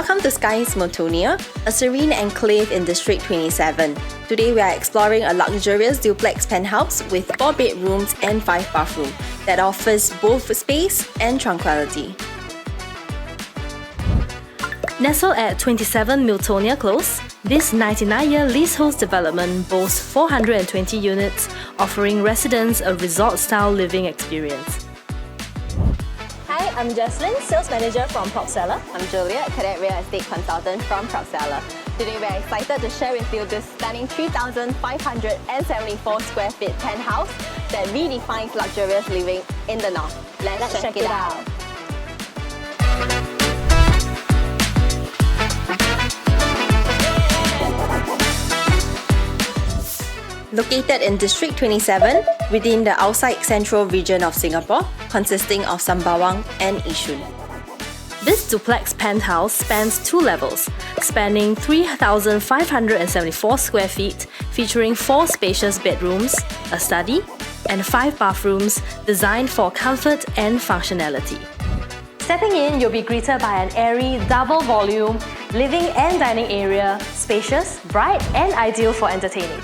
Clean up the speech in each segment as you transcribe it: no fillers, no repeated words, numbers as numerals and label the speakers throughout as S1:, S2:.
S1: Welcome to Skies Miltonia, a serene enclave in District 27. Today we are exploring a luxurious duplex penthouse with 4 bedrooms and 5 bathrooms that offers both space and tranquility.
S2: Nestled at 27 Miltonia Close, this 99-year leasehold development boasts 420 units, offering residents a resort-style living experience.
S3: Hi, I'm Jesslyn, Sales Manager from Propseller.
S4: I'm Juliet, Cadet Real Estate Consultant from Propseller. Today we're excited to share with you this stunning 3,574 square feet penthouse that redefines luxurious living in the north. Let's check it out.
S1: Located in District 27, within the outside central region of Singapore, consisting of Sembawang and Yishun.
S2: This duplex penthouse spans 2 levels, spanning 3,574 square feet, featuring 4 spacious bedrooms, a study, and 5 bathrooms designed for comfort and functionality. Stepping in, you'll be greeted by an airy, double-volume living and dining area, spacious, bright, and ideal for entertaining.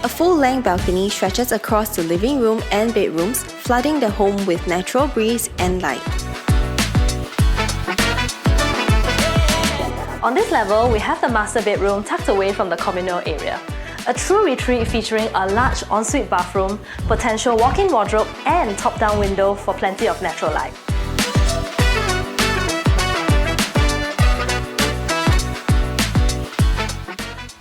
S1: A full-length balcony stretches across the living room and bedrooms, flooding the home with natural breeze and light.
S2: On this level, we have the master bedroom tucked away from the communal area. A true retreat featuring a large ensuite bathroom, potential walk-in wardrobe, and top-down window for plenty of natural light.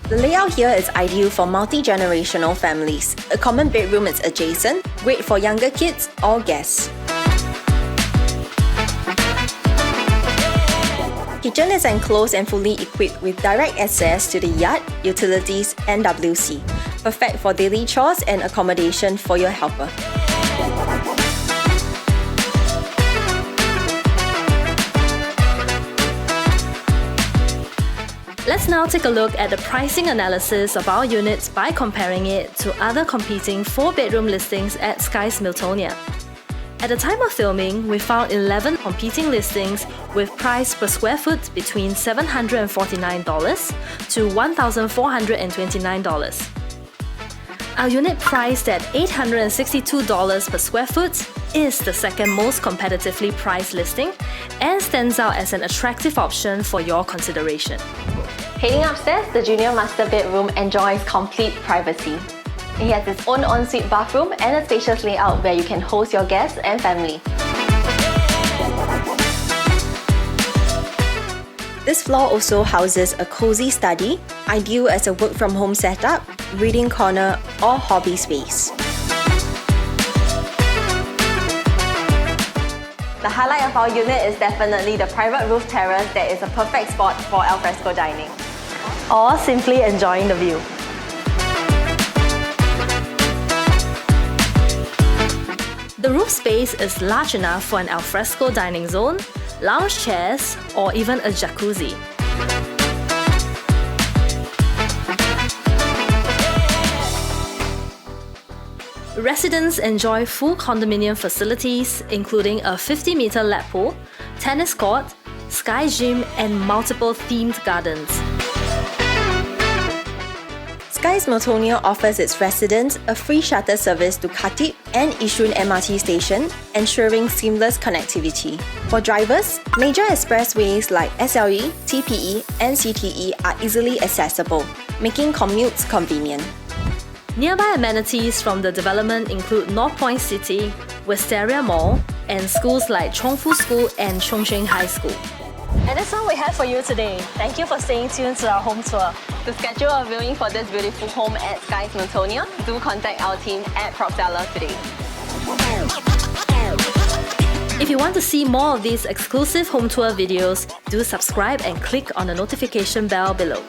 S1: The layout here is ideal for multi-generational families. A common bedroom is adjacent, great for younger kids or guests. Kitchen is enclosed and fully equipped with direct access to the yard, utilities, and WC, perfect for daily chores and accommodation for your helper.
S2: Let's now take a look at the pricing analysis of our units by comparing it to other competing 4-bedroom listings at Skies Miltonia. At the time of filming, we found 11 competing listings with price per square foot between $749 to $1,429. Our unit priced at $862 per square foot is the second most competitively priced listing and stands out as an attractive option for your consideration.
S4: Heading upstairs, the junior master bedroom enjoys complete privacy. It has its own ensuite bathroom and a spacious layout where you can host your guests and family.
S1: This floor also houses a cozy study, ideal as a work-from-home setup, reading corner, or hobby space.
S4: The highlight of our unit is definitely the private roof terrace that is a perfect spot for alfresco dining.
S2: Or simply enjoying the view. The roof space is large enough for an alfresco dining zone, lounge chairs, or even a jacuzzi. Residents enjoy full condominium facilities, including a 50-meter lap pool, tennis court, sky gym, and multiple themed gardens.
S1: Skies Miltonia offers its residents a free shuttle service to Khatib and Yishun MRT Station, ensuring seamless connectivity. For drivers, major expressways like SLE, TPE, and CTE are easily accessible, making commutes convenient.
S2: Nearby amenities from the development include North Point City, Wisteria Mall, and schools like Chongfu School and Chongsheng High School.
S3: And that's all we have for you today. Thank you for staying tuned to our home tour.
S4: To schedule a viewing for this beautiful home at Skies Miltonia, do contact our team at Propseller today.
S2: If you want to see more of these exclusive home tour videos, do subscribe and click on the notification bell below.